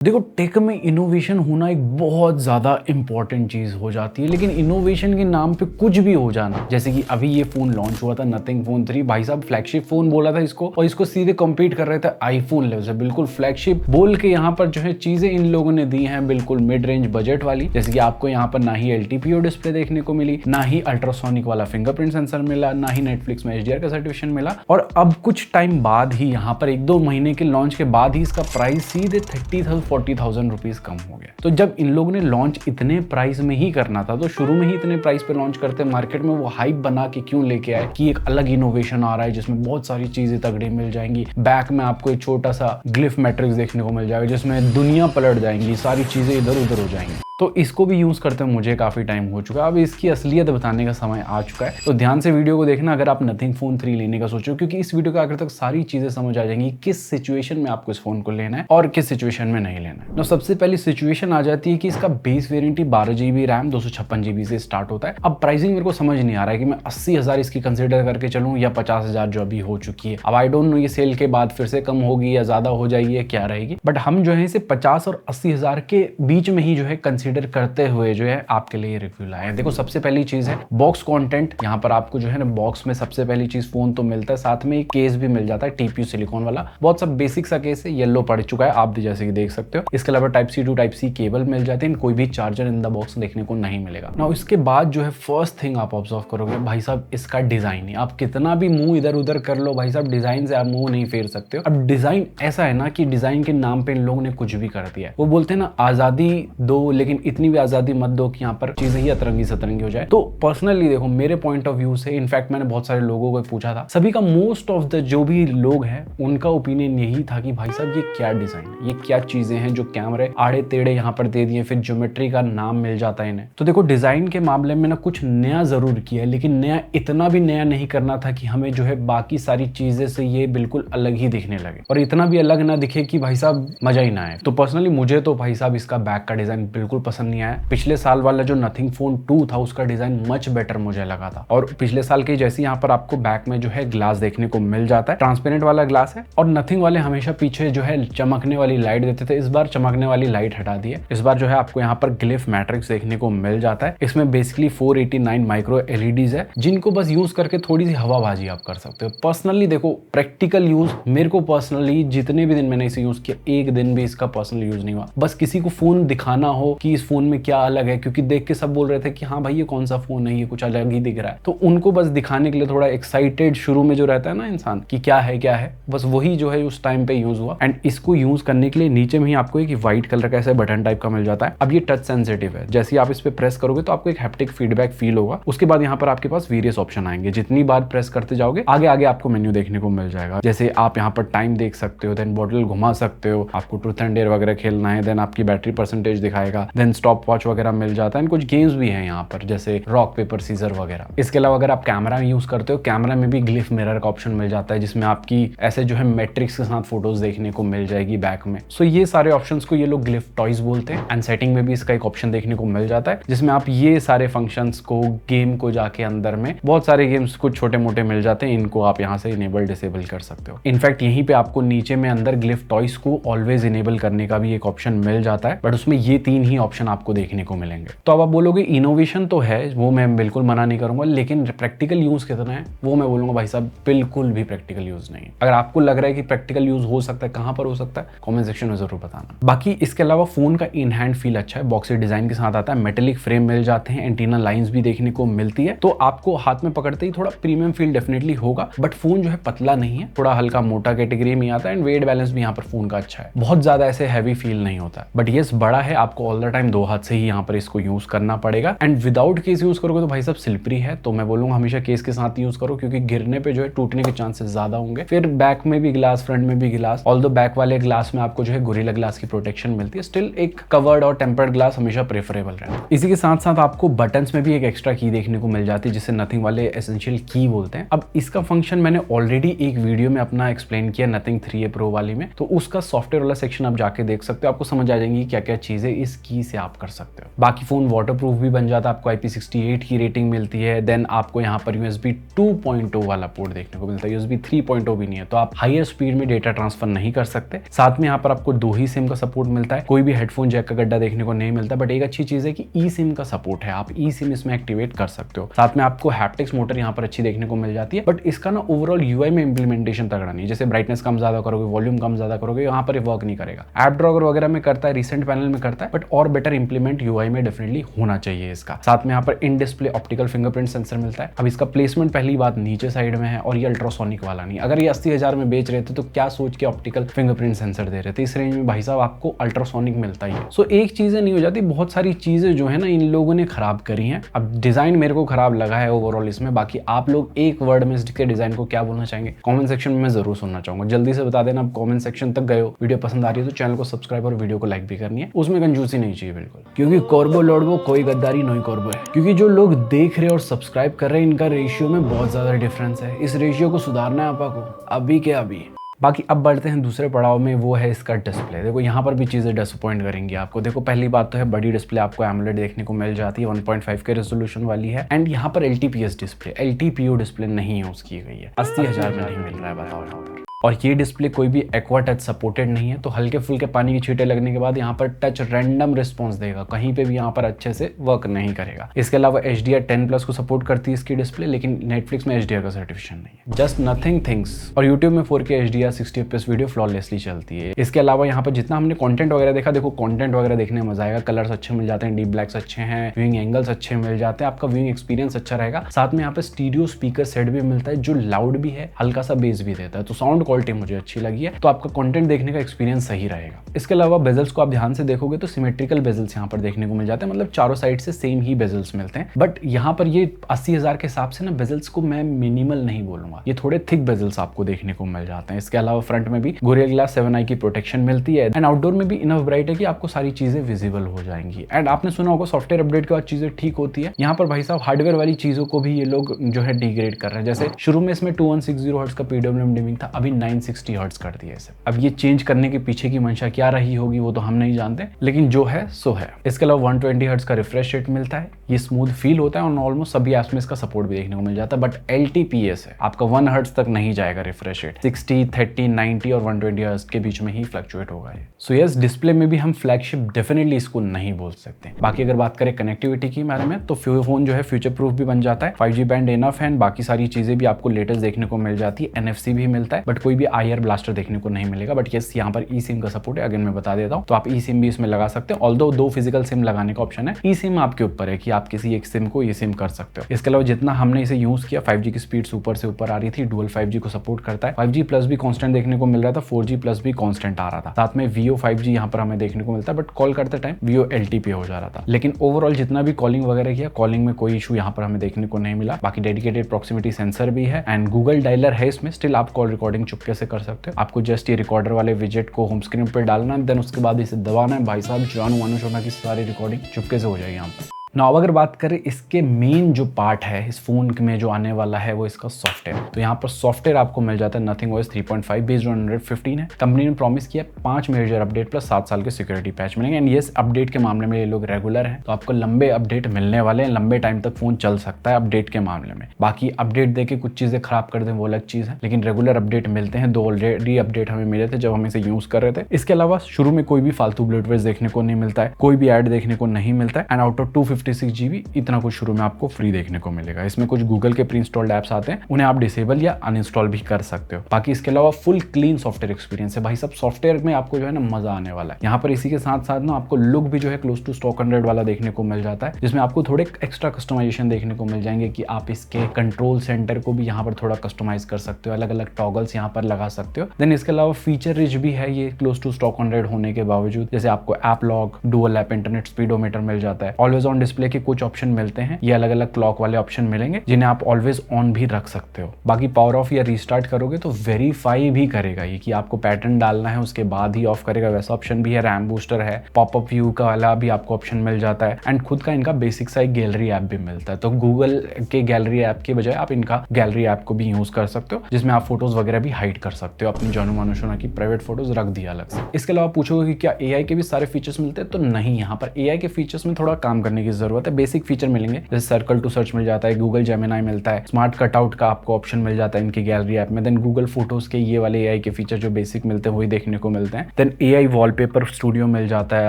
देखो, टेक में इनोवेशन होना एक बहुत ज़्यादा इंपॉर्टेंट चीज़ हो जाती है, लेकिन इनोवेशन के नाम पे कुछ भी हो जाना, जैसे कि अभी ये फ़ोन लॉन्च हुआ था नथिंग फ़ोन 3। भाई साहब फ्लैगशिप फ़ोन बोला था इसको, और इसको सीधे कम्पीट कर रहे थे आईफोन लेवल से। बिल्कुल फ्लैगशिप बोल के यहाँ पर जो है चीज़ें इन लोगों ने दी हैं बिल्कुल मिड रेंज बजट वाली, जैसे कि आपको यहाँ पर ना ही LTPO डिस्प्ले देखने को मिली, ना ही अल्ट्रासोनिक वाला फिंगरप्रिंट सेंसर मिला, ना ही नेटफ्लिक्स में HDR का सर्टिफिकेशन मिला। और अब कुछ टाइम बाद ही यहाँ पर 1-2 महीने के लॉन्च के बाद ही इसका प्राइस सीधे 30,000-40,000 रुपीज कम हो गया। तो जब इन लोगों ने लॉन्च इतने प्राइस में ही करना था, तो शुरू में ही इतने प्राइस पे लॉन्च करते, मार्केट में वो हाइप बना के क्यों लेके आए कि एक अलग इनोवेशन आ रहा है जिसमें बहुत सारी चीजें तगड़ी मिल जाएंगी। बैक में आपको एक छोटा सा ग्लिफ मैट्रिक्स देखने को मिल जाएगा जिसमें दुनिया पलट जाएंगी, सारी चीजें इधर उधर हो जाएंगी। तो इसको भी यूज करते हुए मुझे काफी टाइम हो चुका है, अब इसकी असलियत बताने का समय आ चुका है। तो ध्यान से वीडियो को देखना अगर आप नथिंग फोन 3 लेने का सोचो, क्योंकि इस वीडियो के आखिर तक सारी चीजें समझ आ जाएंगी किस सिचुएशन में आपको इस फोन को लेना है और किस सिचुएशन में नहीं लेना है। तो सबसे पहली सिचुएशन आ जाती है कि इसका base variant 12 GB RAM 256 GB से स्टार्ट होता है। अब प्राइसिंग मेरे को समझ नहीं आ रहा है कि मैं 80,000 इसकी कंसिडर करके चलूं या 50,000 जो अभी हो चुकी है। अब आई डोंट नो ये सेल के बाद फिर से कम होगी या ज्यादा हो जाएगी या क्या रहेगी, बट हम जो है इसे 50 और 80,000 के बीच में ही जो है कंसिडर करते हुए जो है आपके लिए रिव्यू लाए हैं। देखो, सबसे पहली चीज है बॉक्स कंटेंट। यहाँ पर आपको जो है ना बॉक्स में सबसे पहली चीज फोन तो मिलता है, साथ में एक केस भी मिल जाता है TPU सिलिकॉन वाला। बहुत सब बेसिक सा केस है, येलो पड़ चुका है आप भी जैसे कि देख सकते हो। इसके अलावा Type-C to Type-C केबल मिल जाते हैं, कोई भी चार्जर इन द बॉक्स देखने को नहीं मिलेगा ना। इसके बाद जो है फर्स्ट थिंग आप ऑब्जर्व करोगे भाई साहब इसका डिजाइन ही। आप कितना भी मुंह इधर उधर कर लो भाई साहब, डिजाइन से आप मुंह नहीं फेर सकते हो। अब डिजाइन ऐसा है ना कि डिजाइन के नाम पे इन लोगों ने कुछ भी कर दिया है। वो बोलते हैं ना आजादी दो, लेकिन इतनी भी आजादी मत दो कि यहाँ पर चीजें ही अतरंगी सतरंगी हो जाए। तो पर्सनली देखो, मेरे पॉइंट ऑफ व्यू से, इनफैक्ट मैंने बहुत सारे लोगों को पूछा था, सभी का मोस्ट ऑफ द जो भी लोग हैं उनका ओपिनियन यही था कि भाई साहब ये क्या डिजाइन है, ये क्या चीजें हैं जो कैमरे आड़े टेढ़े यहाँ पर दे दिए, फिर ज्योमेट्री का नाम मिल जाता है इन्हें। तो देखो, डिजाइन के मामले में ना कुछ नया जरूर किया है, लेकिन नया इतना भी नया नहीं करना था कि हमें जो है बाकी सारी चीजें से ये बिल्कुल अलग ही दिखने लगे, और इतना भी अलग ना दिखे कि भाई साहब मजा ही ना आए। तो पर्सनली मुझे तो भाई साहब इसका बैक का डिजाइन बिल्कुल पसंद नहीं आया। पिछले साल वाला जो नथिंग फोन 2 था उसका डिजाइन मच बेटर मुझे लगा था, और पिछले साल के जैसे यहाँ पर आपको बैक में जो है ग्लास देखने को मिल जाता है, ट्रांसपेरेंट वाला ग्लास है। और नथिंग वाले हमेशा पीछे जो है चमकने वाली लाइट देते थे, इस बार चमकने वाली लाइट हटा दी है। इस बार जो है आपको यहाँ पर ग्लिफ मैट्रिक्स देखने को मिल जाता है। इसमें बेसिकली 489 माइक्रो LEDs है जिनको बस यूज करके थोड़ी सी हवाबाजी आप कर सकते हो। पर्सनली देखो, प्रैक्टिकल यूज मेरे को पर्सनली जितने भी दिन मैंने इसे यूज किया, एक दिन भी इसका पर्सनल यूज नहीं हुआ। बस किसी को फोन दिखाना हो कि इस फोन में क्या अलग है, क्योंकि देख के सब बोल रहे थे कि हाँ भाई ये कौन सा फोन है, ये कुछ अलग ही दिख रहा है, तो उनको बस दिखाने के लिए थोड़ा एक्साइटेड शुरू में जो रहता है ना इंसान कि क्या है, बस वही जो है उस टाइम पे यूज हुआ। एंड इसको यूज करने के लिए नीचे में ही आपको एक व्हाइट कलर का ऐसा बटन टाइप का मिल जाता है। अब ये टच सेंसिटिव है, जैसे आप इस पे प्रेस करोगे तो आपको एक हैप्टिक फीडबैक फील होगा। उसके बाद यहाँ पर आपके पास वेरियस ऑप्शन आएंगे, जितनी बार प्रेस करते जाओगे आगे आगे आपको मेन्यू देखने को मिल जाएगा। जैसे आप यहाँ पर टाइम देख सकते हो, देन बॉटल घुमा सकते हो, आपको ट्रूथ एंड डेयर वगैरह खेलना है, देन आपकी बैटरी परसेंटेज दिखाएगा, देन स्टॉप वॉच वगैरह मिल जाता है। कुछ गेम्स भी हैं यहाँ पर जैसे रॉक पेपर सीजर वगैरह। इसके अलावा अगर आप कैमरा में यूज करते हो, कैमरा में भी ग्लिफ मिरर का ऑप्शन मिल जाता है, जिसमें आपकी ऐसे जो है मैट्रिक्स के साथ फोटोज देखने को मिल जाएगी बैक में। सो ये सारे ऑप्शंस को ये लोग ग्लिफ टॉयज बोलते हैं। एंड सेटिंग में भी इसका एक ऑप्शन देखने को मिल जाता है, जिसमें आप ये सारे फंक्शंस को, गेम को जाके अंदर में बहुत सारे गेम्स कुछ छोटे मोटे मिल जाते हैं, इनको आप यहाँ से इनेबल डिसेबल कर सकते हो। इनफैक्ट यहीं पे आपको नीचे में अंदर ग्लिफ टॉयज को ऑलवेज इनेबल करने का भी एक ऑप्शन मिल जाता है, बट उसमें ये 3 ही ऑप्शन आपको देखने को मिलेंगे। तो अब आप बोलोगे इनोवेशन तो है, वो मैं बिल्कुल मना नहीं करूंगा, लेकिन प्रैक्टिकल यूज कितना है वो मैं बोलूंगा भाई साहब बिल्कुल भी प्रैक्टिकल यूज नहीं है। अगर आपको लग रहा है कि प्रैक्टिकल यूज हो सकता है, कहां पर हो सकता है, कमेंट सेक्शन में जरूर बताना। बाकी इसके अलावा फोन का इन हैंड फील अच्छा है, बॉक्सी डिजाइन के साथ आता है, मेटेलिक फ्रेम मिल जाते हैं, एंटीना लाइंस भी देखने को मिलती है, तो आपको हाथ में पकड़ते ही थोड़ा प्रीमियम फील डेफिनेटली होगा। बट फोन जो है पतला नहीं है, थोड़ा हल्का मोटा कैटेगरी में आता है, एंड वेट बैलेंस भी यहाँ पर फोन का अच्छा है, बहुत ज्यादा ऐसे हैवी फील नहीं होता। बट ये बड़ा है, आपको ऑल द टाइम 2 हाथ से ही यहाँ पर इसको यूज करना पड़ेगा। एंड विदाउट केस यूज करोगे तो भाई साहब स्लिपरी है, तो मैं बोलूंगा हमेशा केस के साथ यूज करो, क्योंकि गिरने पे जो है टूटने के चांसेस ज्यादा होंगे। फिर बैक में भी ग्लास, फ्रंट में भी ग्लास, ऑल्दो बैक वाले ग्लास में आपको जो है गोरिल्ला ग्लास की प्रोटेक्शन मिलती है, स्टिल एक कवर्ड और टेम्पर्ड ग्लास हमेशा प्रेफरेबल रहना। इसी के साथ साथ आपको बटन्स में भी एक एक्स्ट्रा की देखने को मिल जाती है, जिसे नथिंग वाले एसेंशियल की बोलते हैं। अब इसका फंक्शन मैंने ऑलरेडी एक वीडियो में अपना एक्सप्लेन किया नथिंग 3A Pro वाली में, तो उसका सॉफ्टवेयर वाला सेक्शन आप जाके देख सकते हो, आपको समझ आ जाएंगी क्या क्या चीजें इस की से आप कर सकते हो। बाकी फोन वाटरप्रूफ भी बन जाता है, आपको IP68 की रेटिंग मिलती है। देन आपको यहाँ पर USB 2.0 वाला पोर्ट देखने को मिलता है, USB 3.0 भी नहीं है, तो आप हायर स्पीड में डेटा ट्रांसफर नहीं कर सकते। साथ में यहाँ पर आपको 2 ही सिम का सपोर्ट मिलता है, कोई भी हेडफोन जैक का गड्ढा देखने को नहीं मिलता। बट एक अच्छी चीज है कि ई सिम का सपोर्ट है, आप ई सिम इसमें एक्टिवेट कर सकते हो। साथ में आपको हैप्टिक्स मोटर यहाँ पर अच्छी देखने को मिल जाती है, बट इसका ना ओवरऑल UI में इंप्लीमेंटेशन तगड़ा नहीं, जैसे ब्राइटनेस कम ज्यादा करोगे, वॉल्यूम कम ज्यादा करोगे, यहाँ पर वर्क नहीं करेगा। ऐप ड्रॉवर वगैरह में करता है, रिसेंट पैनल में करता है, बट और बेटर इंप्लीमेंट UI में डेफिनेटली होना चाहिए इसका। साथ में यहाँ पर in display optical fingerprint sensor मिलता है। अब इसका प्लेसमेंट पहली बात नीचे साइड में है, और ये अल्ट्रासोनिक वाला नहीं। अगर ये 80,000 में बेच रहे थे तो क्या सोच के ऑप्टिकल फिंगरप्रिंट सेंसर दे रहे थे, इस रेंज में भाई साहब आपको अल्ट्रासोनिक मिलता ही है। सो एक चीजें नहीं हो जाती, बहुत सारी चीजें जो है ना इन लोगों ने खराब करी हैं। अब डिजाइन मेरे को खराब लगा है ओवरऑल इसमें, बाकी आप लोग एक वर्ड में इसके डिजाइन को क्या बोलना चाहेंगे कमेंट सेक्शन में मैं जरूर सुनना चाहूंगा। जल्दी से बता देना। आप कमेंट सेक्शन तक गए हो, वीडियो पसंद आ रही है तो चैनल को सब्सक्राइब और वीडियो को लाइक भी करनी है, उसमें कंजूसी नहीं चाहिए बिल्कुल, क्योंकि कॉर्बो लॉर्बो कोई गद्दारी नहीं कॉर्बो है। क्योंकि जो लोग देख रहे और सब्सक्राइब कर रहे हैं इनका रेशियो में बहुत ज्यादा डिफरेंस है, इस रेशियो को सुधारना है आपा को अभी के अभी। बाकी अब बढ़ते हैं दूसरे पड़ाव में, वो है इसका डिस्प्ले। देखो यहाँ पर भी चीज़ें डिसअपॉइंट करेंगी आपको। देखो पहली बात तो है बड़ी डिस्प्ले आपको AMOLED देखने को मिल जाती है, 1.5 के रेजोल्यूशन वाली है। एंड यहाँ पर LTPS डिस्प्ले, LTPO डिस्प्ले नहीं यूज की गई है। 80,000 में नहीं मिल रहा है, बताओ यहाँ पर। और ये डिस्प्ले कोई भी एक्वा टच सपोर्टेड नहीं है, तो हल्के फुल्के पानी की छींटे लगने के बाद यहाँ पर टच रैंडम रिस्पॉन्स देगा, कहीं पे भी यहाँ पर अच्छे से वर्क नहीं करेगा। इसके अलावा HDR10+ को सपोर्ट करती है इसकी डिस्प्ले, लेकिन नेटफ्लिक्स में HDR का सर्टिफिकेशन नहीं है, जस्ट नथिंग थिंग्स। और यूट्यूब में 4K HDR 60 FPS video flawlessly चलती है। इसके अलावा यहाँ पर जितना हमने कॉन्टेंट वगैरह देखा, देखो कॉन्टेंट वगैरह देखने में मजा आएगा, कलर्स अच्छे मिल जाते हैं, डीप ब्लैक्स अच्छे हैं, व्यूइंग एंगल्स अच्छे मिल जाते हैं, आपका व्यूइंग एक्सपीरियंस अच्छा रहेगा। साथ में यहाँ पर स्टीरियो स्पीकर सेट भी मिलता है जो लाउड भी है, हल्का सा बेस भी देता है, तो साउंड क्वालिटी मुझे अच्छी लगी है, तो आपका कंटेंट देखने का एक्सपीरियंस सही रहेगा। इसके अलावा बेजल्स को आप ध्यान से देखोगे तो सिमेट्रिकल बेजल्स यहाँ पर देखने को मिल जाते हैं, मतलब चारों साइड से सेम ही बेजल्स मिलते हैं। बट यहाँ पर ये 80,000 के हिसाब से ना बेजल्स को मैं मिनिमल नहीं बोलूंगा, ये थोड़े थिक बेजल्स आपको देखने को मिल जाते हैं। इसके अलावा फ्रंट में भी गोरिल्ला ग्लास 7i की प्रोटेक्शन मिलती है, एंड आउटडोर में भी इनफ ब्राइट है कि आपको सारी चीजें विजिबल हो जाएंगी। एंड आपने सुना होगा सॉफ्टवेयर अपडेट के बाद चीजें ठीक होती है। यहाँ पर भाई साहब हार्डवेयर वाली चीजों को भी ये लोग जो है डिग्रेड कर रहे हैं। जैसे शुरू में इसमें 2160 हर्ट्ज का PWM डिमिंग था, अभी 960 हर्ट्ज कर दिया इसे। अब ये चेंज करने के पीछे की मंशा क्या रही होगी वो तो हम नहीं जानते, लेकिन जो है सो है। इसके अलावा 120 हर्ट्ज का रिफ्रेश रेट मिलता है, ये स्मूथ फील होता है, और ऑलमोस्ट सभी ऐप्स में इसका सपोर्ट भी देखने को मिल जाता है। बट LTPS है, आपका 1 हर्ट्ज तक नहीं जाएगा रिफ्रेश रेट, 60, 30, 90 और 120 हर्ट्ज के बीच में ही फ्लक्चुएट होगा ये। सो यस, डिस्प्ले में भी हम फ्लैगशिप डेफिनेटली इसको नहीं बोल सकते। बाकी अगर बात करें कनेक्टिविटी की बारे में, तो फोन जो है फ्यूचर प्रूफ भी बन जाता है, 5G बैंड इनफ है, बाकी सारी चीजें भी आपको लेटेस्ट देखने को मिल जाती है, NFC भी मिलता है, बट कोई भी IR ब्लास्टर देखने को नहीं मिलेगा। बट यस, यहाँ पर ई सिम का सपोर्ट है, अगेन मैं बता देता हूँ, तो आप ई सिम भी इसमें लगा सकते हो। ऑल्दो 2 फिजिकल सिम लगाने का ऑप्शन है, ई सिम आपके ऊपर है कि आप किसी एक सिम को ई सिम कर सकते हो। इसके अलावा जितना हमने इसे यूज किया, 5G की स्पीड ऊपर से ऊपर आ रही थी, डुअल 5G को सपोर्ट करता है, 5G+ भी कांस्टेंट देखने को मिल रहा था, 4G+ भी कांस्टेंट आ रहा था, साथ में VO 5G यहाँ पर हमें देखने को मिलता है, बट कॉल करते टाइम VO LTP हो जा रहा था। लेकिन ओवरऑल जितना भी कॉलिंग वगैरह किया, कॉलिंग में कोई इशू यहाँ पर हमें देखने को नहीं मिला। बाकी डेडिकेटेड प्रॉक्सिमिटी सेंसर भी है, एंड गूगल डायलर है इसमें, स्टिल आप कॉल रिकॉर्डिंग चुपके से कर सकते हो। आपको जस्ट ये रिकॉर्डर वाले विजेट को होम स्क्रीन पर डालना है, देन उसके बाद इसे दबाना है, भाई साहब जानू वानू शोना की सारी रिकॉर्डिंग चुपके से हो जाएगी यहाँ पर। नाउ अगर बात करें इसके मेन जो पार्ट है इस फोन में जो आने वाला है, वो इसका सॉफ्टवेयर। तो यहाँ पर सॉफ्टवेयर आपको मिल जाता है nothing OS 3.5 based on Android 15 है। कंपनी ने प्रॉमिस किया 5 मेजर अपडेट प्लस 7 साल के सिक्योरिटी पैच मिलेंगे, एंड ये अपडेट के मामले में ये लोग रेगुलर हैं, तो आपको लंबे अपडेट मिलने वाले हैं, लंबे टाइम तक फोन चल सकता है अपडेट के मामले में। बाकी अपडेट देके कुछ चीजें खराब कर दें वो अलग चीज है, लेकिन रेगुलर अपडेट मिलते हैं। 2 ऑलरेडी अपडेट हमें मिले थे जब हम इसे यूज कर रहे थे। इसके अलावा शुरू में कोई भी फालतू ब्लूटवेयर देखने को नहीं मिलता है, कोई भी एड देखने को नहीं मिलता है, एंड आउट ऑफ 256 GB इतना कुछ शुरू में आपको फ्री देखने को मिलेगा। इसमें कुछ गूगल के प्री इंस्टॉल्ड ऐप्स आते हैं, उन्हें आप डिसेबल या अनइंस्टॉल भी कर सकते हो। बाकी इसके अलावा फुल क्लीन सॉफ्टवेयर एक्सपीरियंस है भाई सब, सॉफ्टवेयर में आपको जो है ना मजा आने वाला है। यहाँ पर इसी के साथ साथ ना आपको लुक भी जो है क्लोज टू स्टॉक 100 वाला देखने को मिल जाता है, जिसमें आपको थोड़े एक्स्ट्रा कस्टमाइजेशन देखने को मिल जाएंगे कि आप इसके कंट्रोल सेंटर को भी यहाँ पर थोड़ा कस्टमाइज कर सकते हो, अलग अलग टॉगल्स यहाँ पर लगा सकते हो। देन इसके अलावा फीचर रिच भी है ये क्लोज टू स्टॉक 100 होने के बावजूद, जैसे आपको app lock, dual app internet speedometer मिल जाता है, ऑलवेज ऑन डिस्प्ले के कुछ ऑप्शन मिलते हैं, ये अलग अलग क्लॉक वाले ऑप्शन मिलेंगे जिन्हें आप ऑलवेज ऑन भी रख सकते हो। बाकी पावर ऑफ या रीस्टार्ट करोगे तो वेरीफाई भी करेगा ये कि आपको पैटर्न डालना है उसके बाद ही ऑफ करेगा, वैसा ऑप्शन भी है। रैम बूस्टर है, पॉपअप व्यू का वाला भी आपको ऑप्शन मिल जाता है एंड खुद का इनका बेसिक सा एक गैलरी ऐप भी मिलता है। तो गूगल के गैलरी ऐप के बजाय आप इनका गैलरी ऐप को भी यूज कर सकते हो, जिसमें आप फोटोज वगैरह भी हाइड कर सकते हो, अपनी जानू मानुषोना की प्राइवेट फोटोज रख दिया अलग से। इसके अलावा पूछोगे कि क्या एआई के भी सारे फीचर्स मिलते हैं, तो नहीं, यहाँ पर एआई के फीचर्स में थोड़ा काम करने की जरूरत है। बेसिक फीचर मिलेंगे जैसे सर्कल टू सर्च मिल जाता है, गूगल जेमिनाई मिलता है, स्मार्ट कटआउट का आपको ऑप्शन मिल जाता है इनकी गैलरी ऐप में। देन गूगल फोटोज के ये वाले एआई के फीचर जो बेसिक मिलते हैं वही देखने को मिलते हैं। देन एआई वॉलपेपर स्टूडियो मिल जाता है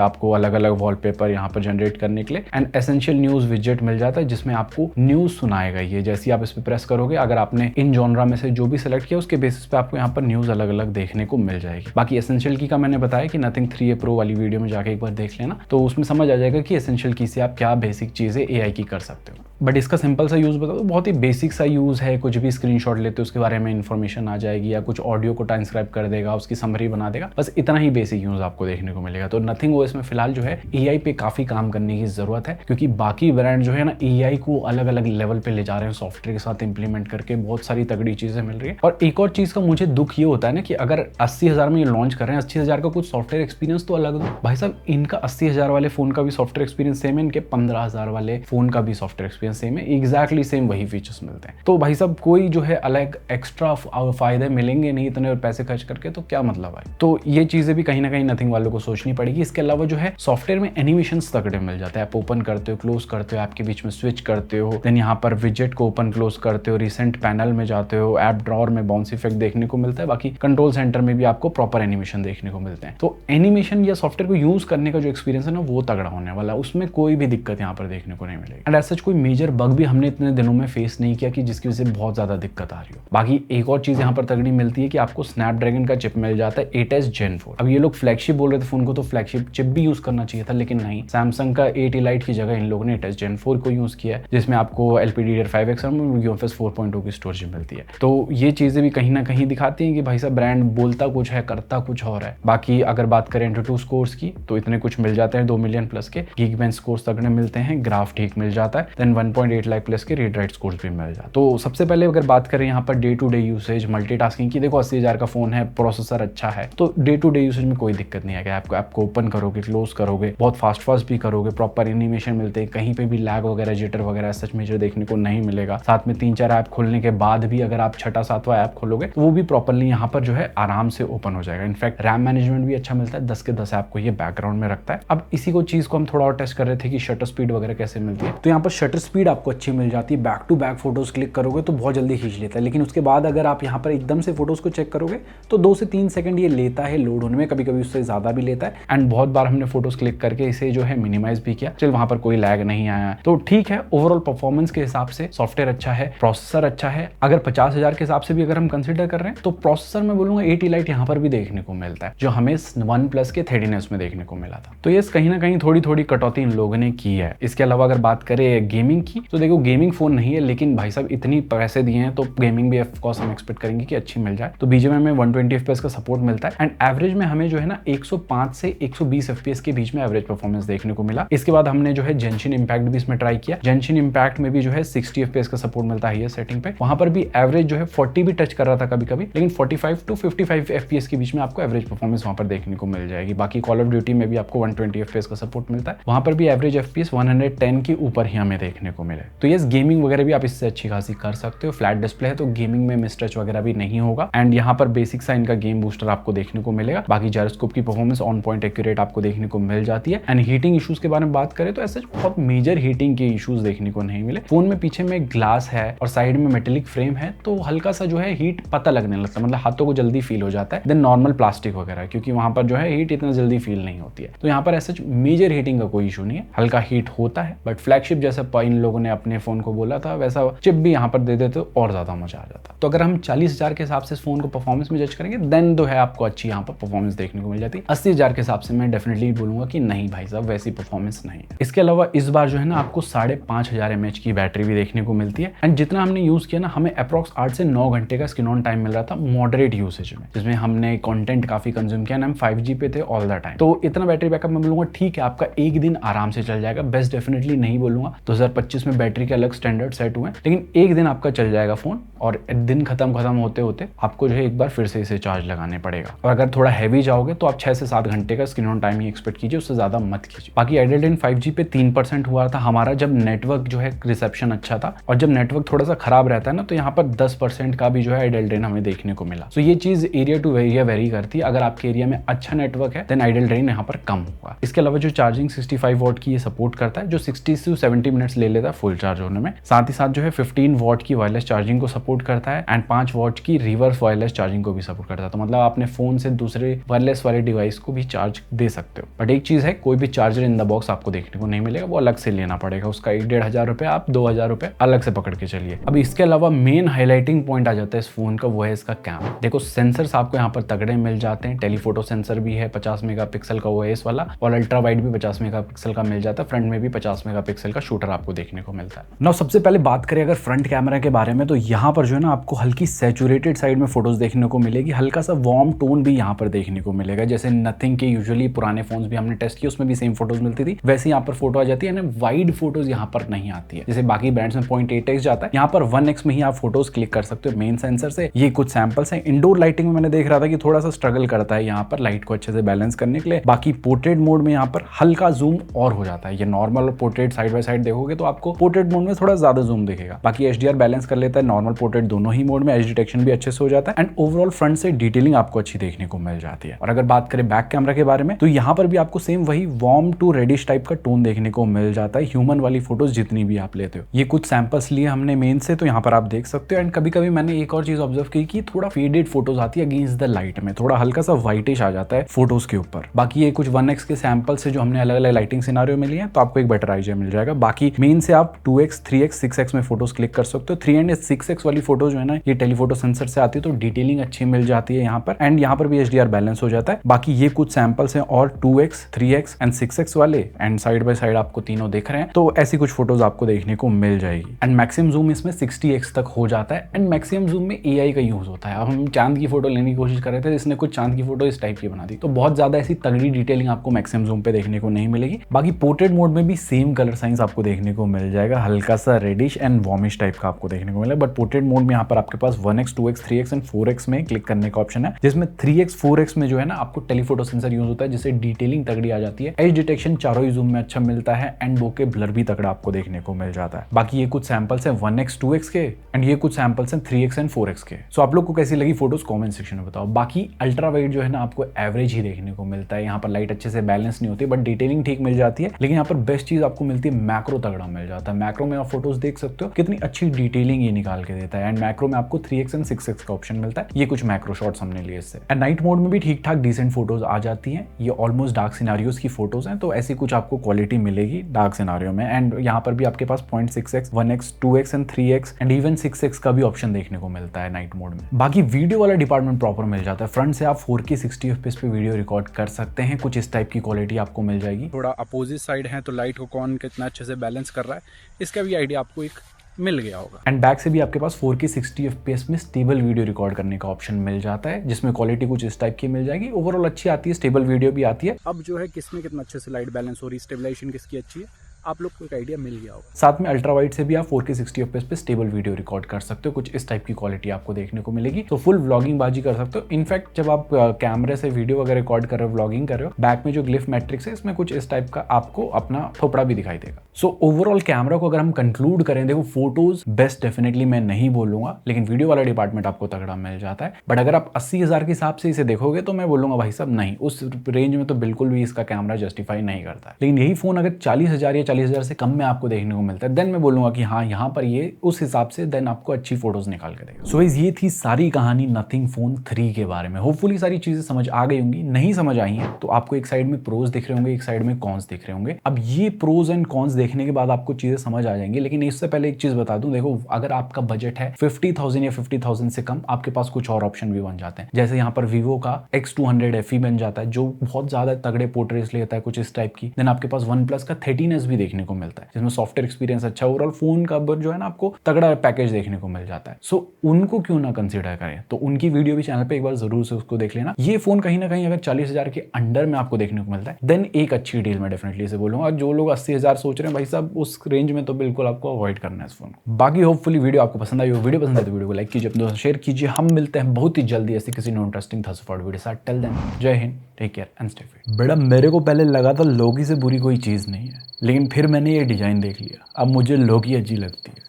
आपको, अलग अलग वॉलपेपर यहाँ पर जनरेट करने के लिए। एंड एसेंशियल न्यूज विजेट मिल जाता है जिसमें आपको न्यूज सुनाएगा। ये जैसे आप इस पे प्रेस करोगे, अगर आपने इन जॉनरा में से जो भी सिलेक्ट किया उसके बेसिस पे आपको यहाँ पर न्यूज अलग अलग देखने को मिल जाएगी। बाकी एसेंशियल की का मैंने बताया कि नथिंग 3a प्रो वाली वीडियो में जाके एक बार देख लेना, तो उसमें समझ आ जाएगा कि एसेंशियल की से आप क्या बेसिक चीजें एआई की कर सकते हो। बट इसका सिंपल सा यूज बताओ, बहुत ही बेसिक सा यूज है। कुछ भी स्क्रीनशॉट लेते हो उसके बारे में इंफॉर्मेशन आ जाएगी, या कुछ ऑडियो को ट्रांसक्राइब कर देगा, उसकी समरी बना देगा, बस इतना ही बेसिक यूज आपको देखने को मिलेगा। तो नथिंग ओएस में फिलहाल जो है एआई पे काफी काम करने की जरूरत है, क्योंकि बाकी ब्रांड जो है ना एआई को अलग अलग लेवल पे ले जा रहे हैं, सॉफ्टवेयर के साथ इंप्लीमेंट करके बहुत सारी तगड़ी चीजें मिल रही है। और एक और चीज का मुझे दुख ये होता है ना कि अगर 80,000 में ये लॉन्च कर रहे हैं, 80,000 का कुछ सॉफ्टवेयर एक्सपीरियंस तो अलग दो भाई साहब। इनका 80,000 वाले फोन का भी सॉफ्टवेयर एक्सपीरियंस सेम है, इनके 15,000 वाले फोन का भी सॉफ्टवेयर एक्सपीरियंस सेम है, एग्जैक्टली सेम वही फीचर्स मिलते हैं। तो भाई साहब कोई जो है अलग एक्स्ट्रा फायदे मिलेंगे नहीं इतने पैसे खर्च करके, तो क्या मतलब है। तो ये चीजें भी कहीं ना कहीं नथिंग वालों को सोचनी पड़ेगी। इसके अलावा जो है सॉफ्टवेयर में एनिमेशंस तगड़े मिल जाते हैं। आप ओपन करते हो, क्लोज करते हो, ऐप के बीच में स्विच करते हो, देन यहाँ पर विजेट को ओपन क्लोज करते हो, रिसेंट पैनल में जाते हो, ऐप ड्रॉअर में बाउंस इफेक्ट देखने को मिलता है। बाकी कंट्रोल सेंटर में भी आपको प्रॉपर एनिमेशन देखने को मिलते हैं। तो एनिमेशन या सॉफ्टवेयर को यूज करने का जो एक्सपीरियंस है ना, वो तगड़ा होने वाला है, उसमें कोई भी दिक्कत यहाँ पर देखने को नहीं मिलेगी। एंड एज सच कोई मेजर बग भी हमने इतने दिनों में फेस नहीं किया कि जिसकी वजह से बहुत ज्यादा दिक्कत आ रही हो। बाकी एक और चीज यहाँ पर तगड़ी मिलती है कि आपको स्नैपड्रैगन का चिप मिल जाता है 8s Gen 4। अब ये लोग फ्लैगशिप बोल रहे थे फोन को, तो फ्लैगशिप चिप भी यूज करना चाहिए था, लेकिन नहीं, सैमसंग का 8 Elite की जगह इन लोगों ने 8s Gen 4 को यूज किया है, जिसमें आपको LPDDR5X और UFS 4.0 की स्टोरेज मिलती है। तो ये चीजें भी कहीं ना कहीं दिखाती हैं कि भाई साहब ब्रांड बोलता कुछ है, करता कुछ और है। बाकी अगर बात करें Antutu स्कोर्स की, तो इतने कुछ मिल जाते हैं 2 मिलियन प्लस के Geekbench स्कोर्स तगड़े मिलते हैं, ग्राफ ठीक मिल जाता है, देन 1.8 लाख प्लस के रीड राइट स्कोर्स भी मिल जाता है। तो सबसे पहले अगर बात करें यहाँ पर day to day usage, multitasking की, देखो 80,000 का फोन है, प्रोसेसर अच्छा है, तो डे टू डे यूसेज में कोई दिक्कत नहीं आएगा। आपको ओपन करोगे, क्लोज करोगे, बहुत फास्ट भी करोगे, प्रॉपर एनिमेशन मिलते हैं, कहीं पे भी लैग वगैरह, जिटर वगैरह सच मेजर देखने को नहीं मिलेगा। साथ में 3-4 ऐप खोलने के बाद भी अगर आप 6वां-7वां ऐप खोलोगे तो वो भी प्रॉपरली यहाँ पर जो है आराम से ओपन हो जाएगा। इनफैक्ट रैम मैनेजमेंट भी अच्छा मिलता है, 10 के 10 ऐप को ये बैकग्राउंड में रखता है। अब इसी को चीज को हम थोड़ा और टेस्ट कर रहे थे कि शटर स्पीड वगैरह कैसे मिलती है। तो यहाँ पर शटर स्पीड आपको अच्छी मिल जाती है, back to back photos click करोगे तो बहुत जल्दी खींच लेता है, लेकिन उसके बाद अगर आप यहाँ पर एकदम से फोटोज को चेक करोगे तो 2 से 3 सेकंड ये लेता है लोड होने में, कभी कभी उससे ज्यादा भी लेता है। एंड बहुत बार हमने फोटोज क्लिक करके इसे जो है मिनिमाइज भी किया, चल वहां पर कोई लैग नहीं आया, तो ठीक है। ओवरऑल परफॉर्मेंस के हिसाब से सॉफ्टवेयर अच्छा है, प्रोसेसर अच्छा है। अगर 50,000 के हिसाब से भी अगर हम कंसिडर कर रहे हैं तो प्रोसेसर में बोलूंगा 8 Elite यहाँ पर भी देखने को मिलता है, जो हमें OnePlus के 13s में देखने को मिला था। तो ये कहीं ना कहीं थोड़ी थोड़ी कटौती इन लोगों ने की है। इसके अलावा अगर बात करें गेमिंग की, तो देखो गेमिंग फोन नहीं है, लेकिन भाई साहब इतनी पैसे दिए हैं तो गेमिंग भी ऑफ कोर्स हम एक्सपेक्ट करेंगे कि अच्छी मिल जाए। तो BGMI में 120 FPS का सपोर्ट मिलता है, एंड एवरेज में हमें जो है ना 105 से 120 FPS के बीच में एवरेज परफॉर्मेंस देखने को मिला। इसके बाद हमने जो है Genshin Impact भी इसमें ट्राई किया। Genshin Impact में भी जो है 60 FPS का सपोर्ट मिलता है हाईएस्ट सेटिंग पे, वहां पर भी एवरेज जो है 40 भी टच कर रहा था कभी कभी, लेकिन 45 to 55 FPS के बीच में आपको एवरेज परफॉर्मेंस वहां पर देखने को मिल जाएगी। बाकी कॉल ऑफ ड्यूटी में भी आपको 120 FPS का सपोर्ट मिलता है, वहां पर भी एवरेज FPS 110 के ऊपर ही हमें देखने को मिले। तो ये गेमिंग वगैरह भी आप इससे अच्छी खासी कर सकते हो। फ्लैट डिस्प्ले है तो गेमिंग में मिसटच वगैरह भी नहीं होगा, एंड यहाँ पर बेसिक सा इनका गेम बूस्टर आपको देखने को मिलेगा। बाकी जायरोस्कोप की परफॉर्मेंस ऑन पॉइंट एक्यूरेट आपको देखने को मिल जाती है। एंड हीटिंग इश्यूज के बारे में बात करें तो ऐसे बहुत मेजर हीटिंग के इश्यूज देखने को नहीं मिले। फोन में पीछे में ग्लास है और साइड में मेटेलिक फ्रेम है, तो हल्का सा जो है हीट पता लगने लगता है, मतलब हाथों को जल्दी फील हो जाता है। देन नॉर्मल प्लास्टिक वगैरह, क्योंकि वहां पर जो है हीट इतना जल्दी फील नहीं होती है, तो यहाँ पर ऐसा मेजर हीटिंग का कोई इशू नहीं है। हल्का हीट होता है, बट फ्लैगशिप जैसा इन लोगों ने अपने फोन को बोला था वैसा चिप भी यहाँ पर दे देते तो और ज्यादा मजा आ जाता। तो अगर हम 40,000 के हिसाब से इस फोन को परफॉर्मेंस में जज करेंगे देन तो है आपको अच्छी यहाँ पर परफॉर्मेंस देखने को मिल जाती है। 80,000 के हिसाब से मैं डेफिनेटली बोलूंगा कि नहीं भाई साहब वैसी परफॉर्मेंस नहीं है। इसके अलावा इस बार जो है ना आपको 5,500 mAh की बैटरी भी देखने को मिलती है एंड जितना हमने यूज किया ना हमें अप्रॉक्स 8 से 9 घंटे का स्क्रीन ऑन टाइम मिल रहा था मॉडरेट यूसेज में, जिसमें हमने कंटेंट काफी कंज्यूम किया, हम 5G पे थे ऑल द टाइम। तो इतना बैटरी बैकअप मैं बोलूंगा ठीक है आपका एक दिन आराम से चल जाएगा, बेस्ट डेफिनेटली नहीं बोलूंगा। 2025 में बैटरी के अलग स्टैंडर्ड सेट हुए हैं, लेकिन एक दिन आपका चल जाएगा फोन और दिन खत्म होते होते आपको जो है एक बार फिर से इसे चार्ज लगाने पड़ेगा। और अगर थोड़ा हैवी जाओगे तो आप 6 से 7 घंटे का screen on time he expect कीजिए, उससे ज्यादा मत कीजिए। बाकी एडल्ट 5G पे 3% हुआ था हमारा जब नेटवर्क जो है रिसेप्शन अच्छा था, और जब नेटवर्क थोड़ा सा खराब रहता है ना तो यहाँ पर 10% का भी जो है आइडल रेन हमें देखने को मिला। तो ये चीज एरिया टू एरिया वेरी करती है। अगर आपके एरिया में अच्छा नेटवर्क है देन आइडल रेन यहाँ पर कम होगा। इसके अलावा जो चार्जिंग 65 वॉट की ये सपोर्ट करता है, जो 60 से 70 मिनट्स ले लेता है फुल चार्ज होने में। साथ ही साथ जो है 15 वॉट की वायरलेस चार्जिंग को सपोर्ट करता है एंड 5 वॉट की रिवर्स वायरलेस चार्जिंग को भी सपोर्ट करता है। तो मतलब आपने फोन से दूसरे वायरलेस वाले डिवाइस को भी चार्ज दे सकते हो। बट एक चीज है, कोई भी चार्जर इन द बॉक्स आपको देखने को नहीं मिलेगा, वो अलग से लेना पड़ेगा। उसका 1,500 रुपए, आप 2,000 रुपए अलग से पकड़ के चलिए। अब इसके अलावा मेन हाईलाइटिंग पॉइंट आ जाता है इस फोन का, वो है इसका कैमरा। देखो सेंसर्स आपको यहाँ पर तगड़े मिल जाते हैं। टेलीफोटो सेंसर भी है 50 मेगापिक्सल का OIS वाला, और अल्ट्रा वाइड भी 50 मेगापिक्सल का मिल जाता है। फ्रंट में भी 50 मेगापिक्सल का शूटर आपको देखने को मिलता है। नाउ सबसे पहले बात करें अगर फ्रंट कैमरा के बारे में, तो यहाँ पर जो है ना आपको हल्की सैचुरेटेड साइड में फोटोज देखने को मिलेगी, हल्का सा वार्म टोन भी यहाँ पर देखने को मिलेगा। जैसे नथिंग के यूजुअली पुराने फोन्स भी हमने टेस्ट किए उसमें भी सेम फोटोज मिलती थी, वैसे यहाँ पर फोटो आ जाती है ना, वाइड फोटोज यहाँ पर नहीं आती है। जैसे बाकी ब्रांड्स में 0.8x जाता है, यहाँ पर 1x में ही आप फोटोज क्लिक कर सकते हो मेन सेंसर से। ये कुछ सैंपल्स हैं। इंडोर लाइटिंग में मैंने देख रहा था कि थोड़ा सा स्ट्रगल करता है यहाँ पर लाइट को अच्छे से बैलेंस करने के लिए। बाकी पोर्ट्रेट मोड में यहाँ पर हल्का जूम और हो जाता है। ये नॉर्मल और पोर्ट्रेट साइड बाय साइड देखोगे तो आपको पोर्ट्रेट मोड में थोड़ा ज्यादा जूम दिखेगा। बाकी HDR बैलेंस कर लेता है, नॉर्मल पोर्ट्रेट दोनों ही मोड में, एज डिटेक्शन भी अच्छे से हो जाता है एंड ओवरऑल फ्रंट से डिटेलिंग आपको अच्छी देखने को मिल जाती है। और अगर बात करें बैक कैमरा के बारे में, तो यहाँ पर भी आपको सेम वही वार्म टू रेडिश टाइप का टोन देखने को मिल जाता है, ह्यूमन वाली फोटोज जितनी भी आप लेते हो। ये कुछ सैंपल्स लिए हमने मेन से, तो यहाँ पर आप देख सकते हो। एंड कभी कभी मैंने एक और चीज ऑब्जर्व की कि थोड़ा फेडेड फोटोज आती है अगेंस्ट द लाइट में, थोड़ा हल्का सा व्हाइटिश आ जाता है फोटोज के ऊपर। बाकी ये कुछ 1x के सैंपल से जो हमने अलग अलग लाइटिंग सिनारियो में लिए हैं, तो आपको एक बेटर आइडिया मिल जाएगा। बाकी मेन से आप 2x 3x 6x में फोटोज क्लिक कर सकते हो। 3 एंड 6x वाली फोटो जो है ना, ये टेलीफोटो सेंसर से आती है, तो डिटेलिंग अच्छी मिल जाती है यहाँ पर, एंड यहाँ पर भी HDR बैलेंस हो जाता है। बाकी ये कुछ सैंपल्स हैं और 2x 3x एंड 6x वाले, एंड साइड बाय साइड आपको तीनों दिख रहे हैं, तो ऐसी कुछ फोटोज आपको देखने को मिल जाएगी। एंड मैक्सिमम जूम इसमें 60x तक हो जाता है एंड मैक्सिमम जूम में AI का यूज होता है। अब हम चांद की फोटो लेने की कोशिश कर रहे थे, इसने कुछ चांद की फोटो इस टाइप की बना दी, तो बहुत ज्यादा ऐसी तगड़ी डिटेलिंग आपको मैक्सिमम जूम पे देखने को नहीं मिलेगी। बाकी पोर्ट्रेट मोड में भी सेम कलर साइंस आपको देखने को मिल जाएगा, हल्का सा रेडिश एंड वॉर्मिश टाइप का आपको देखने को मिलेगा। बट पोर्ट्रेट मोड में यहाँ पर आपके पास 1x 2x 3x and 4x में क्लिक करने का ऑप्शन है, जिसमें 3x 4x में जो है ना आपको टेलीफोटो सेंसर यूज होता है, जिससे डिटेलिंग तगड़ी आ जाती है। एज डिटेक्शन चारों ही जूम में अच्छा मिलता है एंड बोके ब्लर भी तगड़ा आपको देखने को मिल जाता है। बाकी ये कुछ सैंपल्स हैं 1x 2x के एंड ये कुछ सैंपल्स हैं 3x एंड 4x के। सो आप लोग को कैसी लगी फोटोज कमेंट सेक्शन में बताओ। बाकी अल्ट्रा वाइड जो है ना आपको एवरेज ही देखने को मिलता है, यहाँ पर लाइट अच्छे से बैलेंस नहीं होती, बट डिटेलिंग ठीक मिल जाती है। लेकिन यहाँ पर बेस्ट चीज आपको मिलती है, मैक्रो तगड़ा मिल जाता है। मैक्रो में आप फोटोज देख सकते हो कितनी अच्छी डिटेलिंग ये निकाल के देता है, एंड मैक्रो में आपको 3x एंड 6x का ऑप्शन मिलता है। ये कुछ मैक्रो शॉट्स हमने लिए इससे। एंड नाइट मोड में भी ठीक ठाक डिसेंट फोटोज आ जाती हैं। ये ऑलमोस्ट डार्क सिनारियोज की फोटोज हैं, तो ऐसी कुछ आपको क्वालिटी मिलेगी डार्क सिनारियो में। एंड यहाँ पर भी आपके पास 0.6x 1x 2x and 3x and even 6x का भी ऑप्शन देखने को मिलता है नाइट मोड में। बाकी वीडियो वाला डिपार्टमेंट प्रॉपर मिल जाता है। फ्रंट से आप 4K 60 FPS पे वीडियो रिकॉर्ड कर सकते हैं, कुछ इस टाइप की क्वालिटी आपको मिल जाएगी। थोड़ा अपोजिट साइड है तो लाइट को कौन कितना अच्छे से बैलेंस कर रहा है, इसका भी आइडिया आपको एक मिल गया होगा। एंड बैक से भी आपके पास 4K 60 FPS में स्टेबल वीडियो रिकॉर्ड करने का ऑप्शन मिल जाता है, जिसमें क्वालिटी कुछ इस टाइप की मिल जाएगी। ओवरऑल अच्छी आती है, स्टेबल वीडियो भी आती है। अब जो है किसमें कितना अच्छे से लाइट बैलेंस हो रही है, स्टेबलाइजेशन किसकी अच्छी है, आप लोग को एक आइडिया मिल गया होगा। साथ में अल्ट्रा वाइड से भी आप 4K 60 FPS पे स्टेबल वीडियो रिकॉर्ड कर सकते हो, कुछ इस टाइप की क्वालिटी आपको देखने को मिलेगी। तो फुल व्लॉगिंग बाजी कर सकते हो। इनफैक्ट जब आप कैमरे से वीडियो वगैरह रिकॉर्ड कर रहे हो, व्लॉगिंग कर रहे हो, बैक में जो ग्लिफ मैट्रिक्स है इसमें कुछ इस टाइप का आपको अपना थोपड़ा भी दिखाई देगा। सो ओवरऑल कैमरा को अगर हम कंक्लूड करें, देखो फोटोज बेस्ट डेफिनेटली मैं नहीं बोलूंगा, लेकिन वीडियो वाला डिपार्टमेंट आपको तगड़ा मिल जाता है। बट अगर आप 80,000 के हिसाब से इसे देखोगे तो मैं बोलूंगा भाई साहब नहीं, उस रेंज में तो बिल्कुल भी इसका कैमरा जस्टिफाई नहीं करता है। लेकिन यही फोन अगर 40,000 या 40,000 से कम में आपको देखने को मिलता है, देन मैं बोलूंगा कि हाँ यहाँ पर ये उस हिसाब से देन आपको अच्छी फोटोज निकाल के देगा। सो गाइस ये थी सारी कहानी नथिंग फोन 3 के बारे में। होपफुली सारी चीजें समझ आ गई होंगी, नहीं समझ आई हैं तो आपको एक साइड में प्रोज दिख रहे होंगे, एक साइड में कॉन्स दिख रहे होंगे। अब ये प्रोज एंड कॉन्स देखने के बाद आपको चीजें समझ आ जाएंगी, लेकिन इससे पहले एक चीज बता दूं, देखो अगर आपका बजट है 50,000 या 50,000 से कम, आपके पास कुछ और ऑप्शन भी बन जाते हैं। जैसे यहाँ पर वीवो का X200 FE बन जाता है जो बहुत ज्यादा तगड़े पोर्ट्रेट्स लेता है कुछ इस टाइप की। देन आपके पास वन प्लस का 13S भी देखने को मिलता है जिसमें सॉफ्टवेयर एक्सपीरियंस अच्छा, ओवरऑल फोन का जो है ना आपको तगड़ा पैकेज देखने को मिल जाता है। सो उनको क्यों ना कंसीडर करें, तो उनकी वीडियो भी चैनल पे एक बार जरूर से उसको देख लेना। ये फोन कहीं ना कहीं अगर 40,000 के अंडर में आपको देखने को मिलता है देन एक अच्छी डील मैं डेफिनेटली से बोलूंगा। जो लोग 80,000 सोच रहे हैं भाई साहब उस रेंज में तो बिल्कुल आपको अवॉइड करना है इस फोन को। बाकी होपफुली वीडियो आपको पसंद आई हो, वीडियो पसंद है तो वीडियो को लाइक कीजिए, अपने दोस्तों शेयर कीजिए। हम मिलते हैं बहुत ही जल्दी ऐसी किसी नो इंटरेस्टिंग था सपोर्ट वीडियो साथ। Till then Jai Hind, take care and stay fit. बेटा मेरे को पहले लगा था लोगी से बुरी कोई चीज नहीं है, लेकिन फिर मैंने ये डिजाइन देख लिया, अब मुझे लोगी अच्छी लगती है।